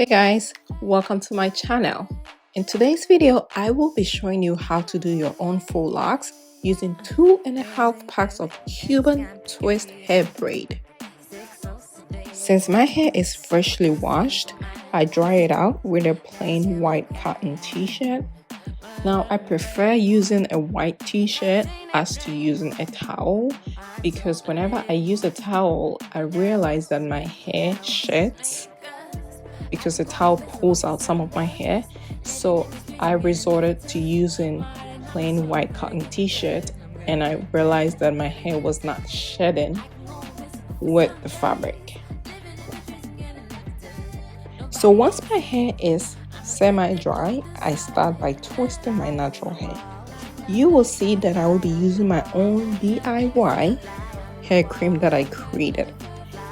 guys, welcome to my channel. In today's video, I will be showing you how to do your own faux locks using 2.5 packs of Cuban twist hair braid. Since my hair is freshly washed, I dry it out with a plain white cotton t-shirt. Now I prefer using a white t-shirt as to using a towel because whenever I use a towel, I realize that my hair sheds because the towel pulls out some of my hair. So I resorted to using plain white cotton t-shirt, and I realized that my hair was not shedding with the fabric. So once my hair is semi-dry, I start by twisting my natural hair. You will see that I will be using my own DIY hair cream that I created.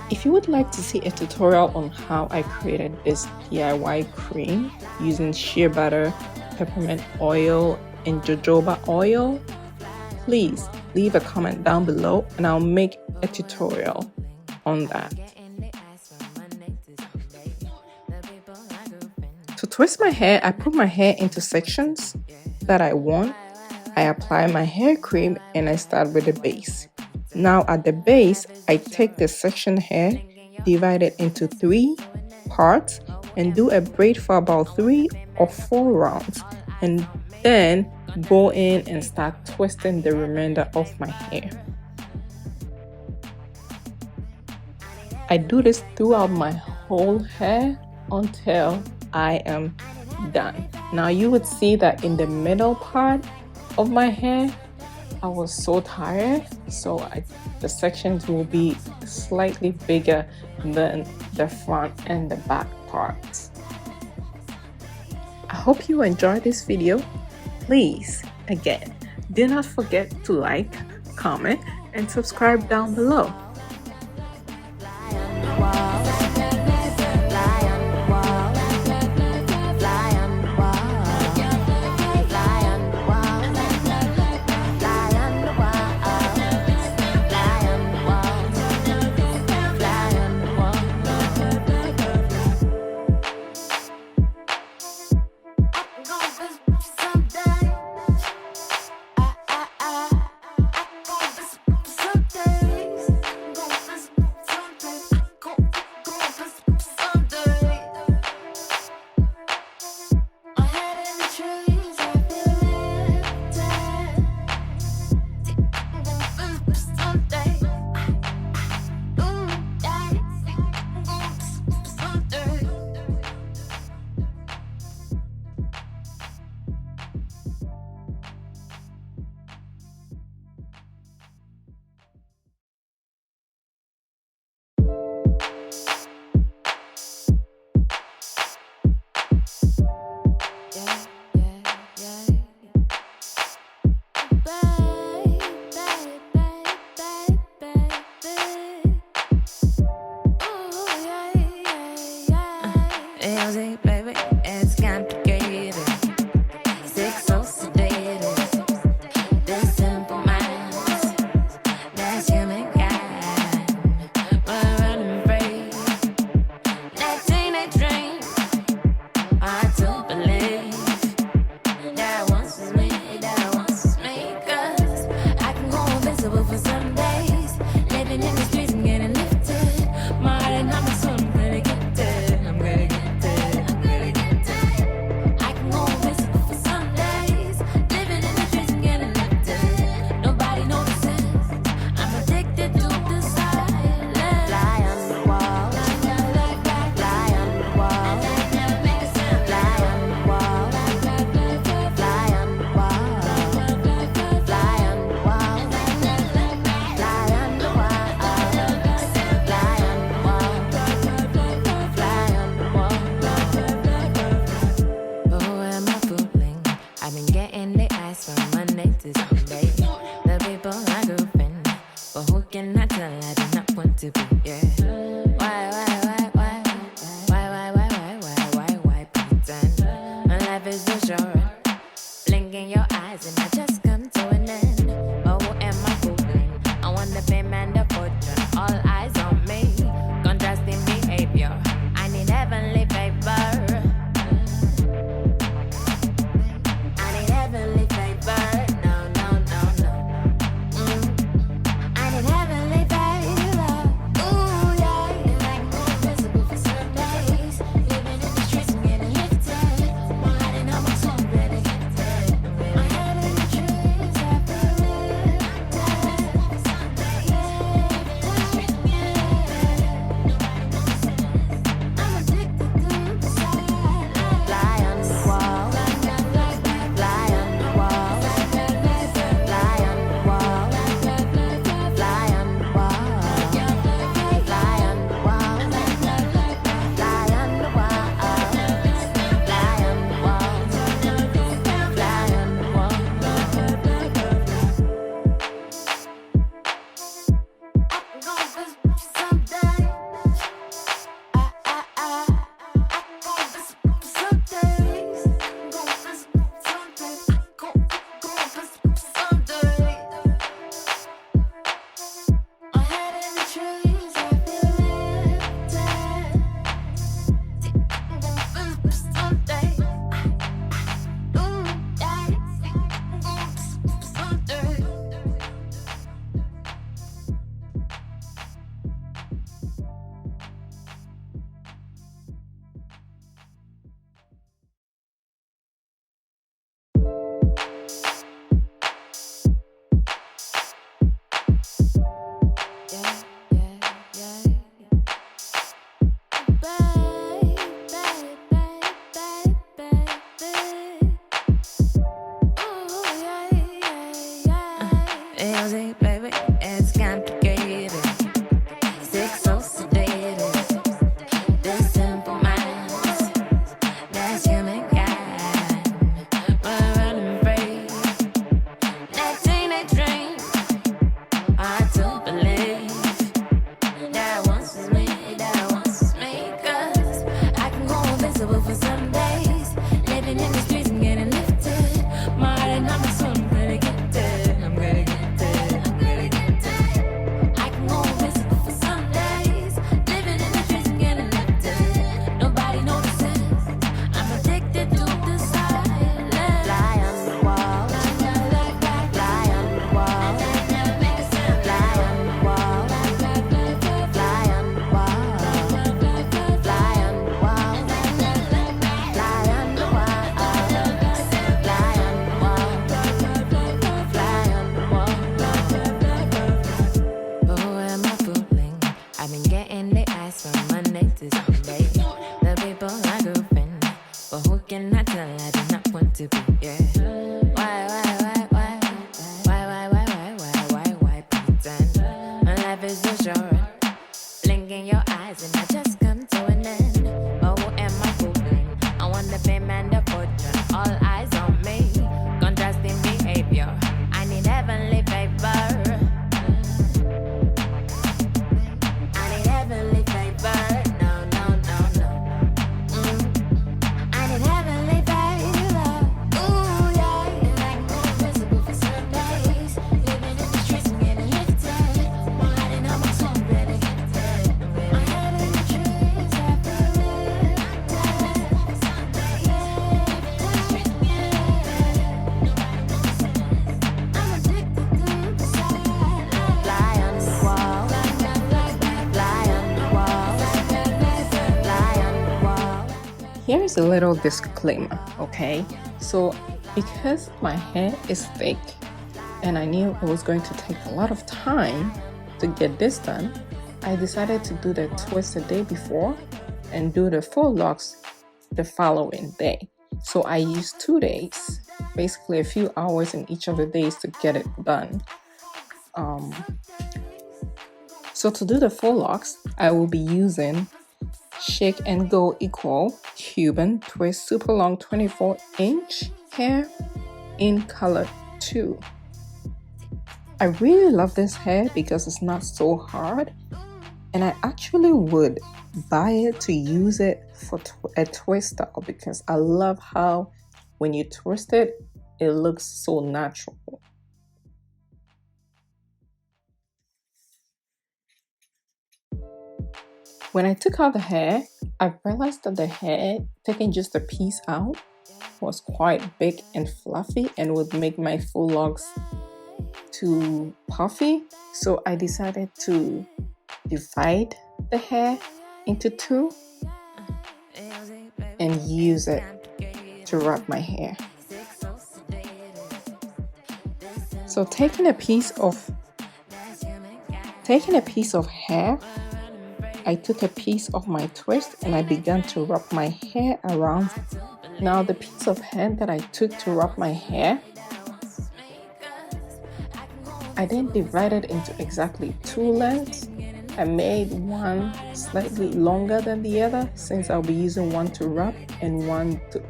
If you would like to see a tutorial on how I created this DIY cream using shea butter, peppermint oil, and jojoba oil, please leave a comment down below and I'll make a tutorial on that. To twist my hair, I put my hair into sections that I want. I apply my hair cream and I start with the base. Now at the base, I take the section hair, divide it into 3 parts, and do a braid for about 3 or 4 rounds, and then go in and start twisting the remainder of my hair. I do this throughout my whole hair until I am done. Now you would see that in the middle part of my hair, I was so tired, so the sections will be slightly bigger than the front and the back parts. I hope you enjoyed this video. Please, again, do not forget to like, comment, and subscribe down below. Baby, it's complicated. Sick, so sedated. This simple minds, that's humankind. We're running free. That teenage dream, hard to believe. That once was me, that once was me. 'Cause I can go invisible for some days, living in the streets and getting lifted. My heart and I'm so I'm gonna get it. I'm gonna get it. Can I tell I do not want to be, yeah. Why pretend? My life is so short. Blink in your eyes and I just come to an end. But who am I fooling? I want the fame and the fortune. All eyes on me. Contrasting behavior. I need heavenly favor. Music, baby, it's complicated. Sick, so sedated. This simple minds, that's humankind. Run and break that teenage dream. Hard to believe that once is me, that once is me. 'Cause I can go invisible for some days, living in the streets and getting lifted. My heart and my soul, I'm gonna get it. I'm gonna get it. I'm gonna get it. I can go invisible for some days, living in the streets and getting lifted. Nobody notices. I'm addicted to the silence. Fly on the wall. Fly on the wall. Fly on the wall. Fly on the wall. Fly on the wall. Fly on the wall. Fly on the wall. Fly on the wall. Oh, am I fooling? I've been getting the eyes from Monday to Sunday. The people are grouping, but who can I tell I do not want to be? Yeah. Why pretend? My life is so short. Blink in your eyes and I just come to an end. Oh, who am I fooling? I want the fame and the fortune, all eyes on me. Contrasting behavior, I need heavenly favor. I need heavenly favor. No, no, no, no. I need heavenly favor. Ooh, yeah. Like no invisible for some days, living in the streets and getting lifted. My heart and my soul, better get it. My head in the trees, I feel it. I'm addicted to the silence. Fly on the wall. Fly on the wall. Fly on the wall. Here's a little disclaimer, okay? So because my hair is thick and I knew it was going to take a lot of time to get this done, I decided to do the twist the day before and do the faux locks the following day. So I used 2 days, basically a few hours in each of the days to get it done. So to do the faux locks, I will be using Shake and Go Equal Cuban Twist Superlong 24-inch hair in color 2. I really love this hair because it's not so hard, and I actually would buy it to use it for a twist style because I love how when you twist it, it looks so natural. When I took out the hair, I realized that the hair, taking just a piece out, was quite big and fluffy and would make my faux locks too puffy. So I decided to divide the hair into 2 and use it to wrap my hair. So taking a piece of hair, I took a piece of my twist and I began to wrap my hair around. Now the piece of hair that I took to wrap my hair, I then divided into exactly 2 lengths. I made one slightly longer than the other since I'll be using one to wrap and one to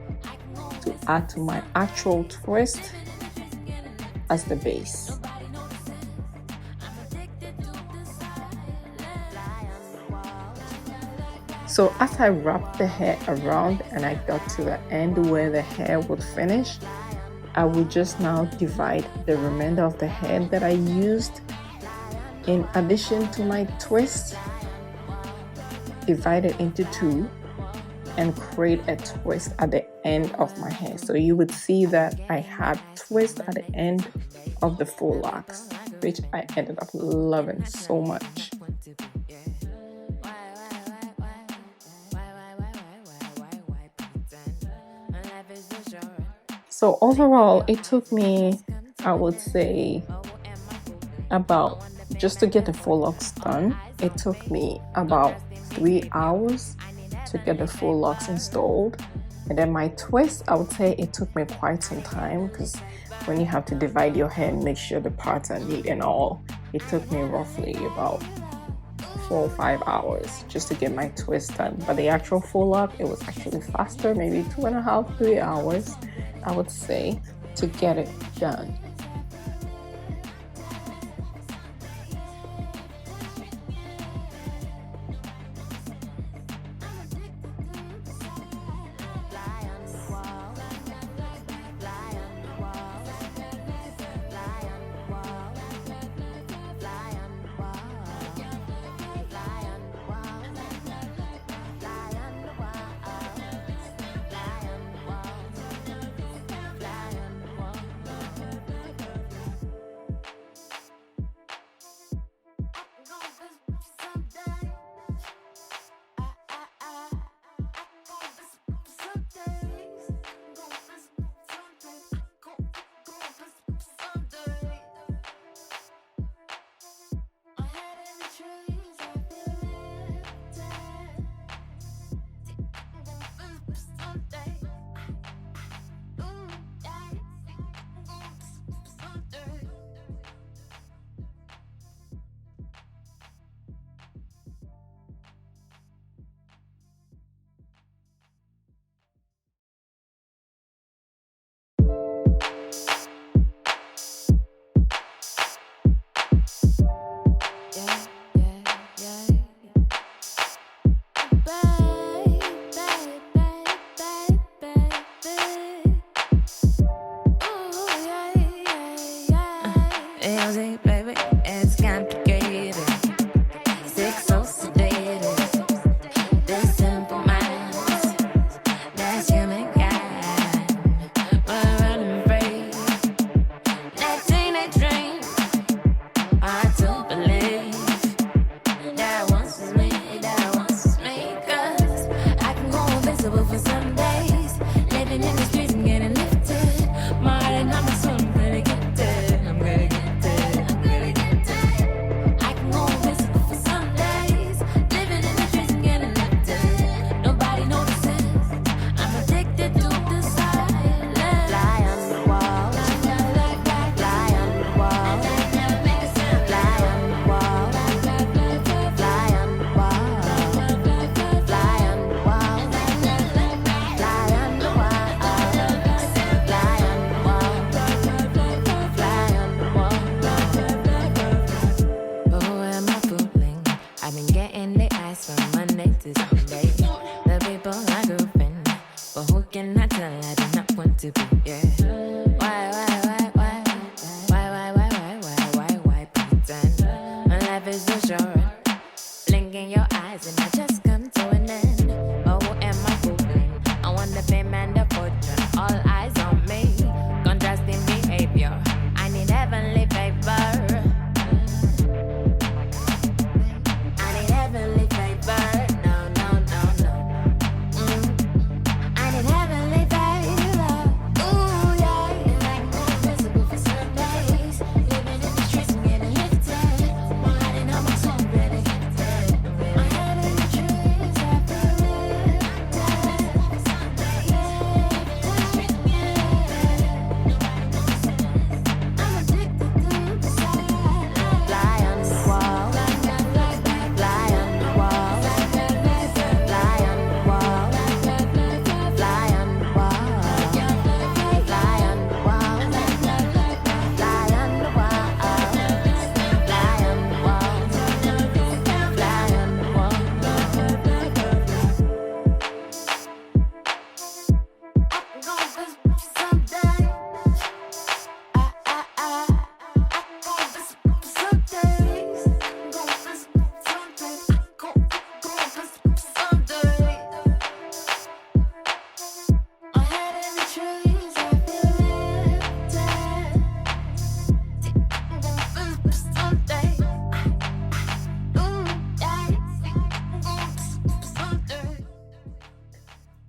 add to my actual twist as the base. So after I wrapped the hair around and I got to the end where the hair would finish, I would just now divide the remainder of the hair that I used in addition to my twist, divide it into 2 and create a twist at the end of my hair. So you would see that I had twist at the end of the faux locks, which I ended up loving so much. So overall, it took me, I would say, about, just to get the faux locks done, it took me about 3 hours to get the faux locks installed. And then my twist, I would say it took me quite some time, because when you have to divide your hair and make sure the parts are neat and all, it took me roughly about 4 or 5 hours just to get my twist done. But the actual full lock, it was actually faster, maybe 2.5, 3 hours, I would say, to get it done.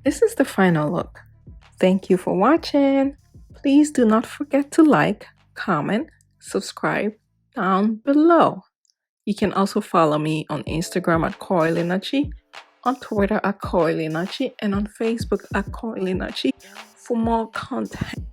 This is the final look. Thank you for watching. Please do not forget to like, comment, subscribe down below. You can also follow me on Instagram at Koilinachi, on Twitter at Koilinachi and on Facebook at Koilinachi for more content.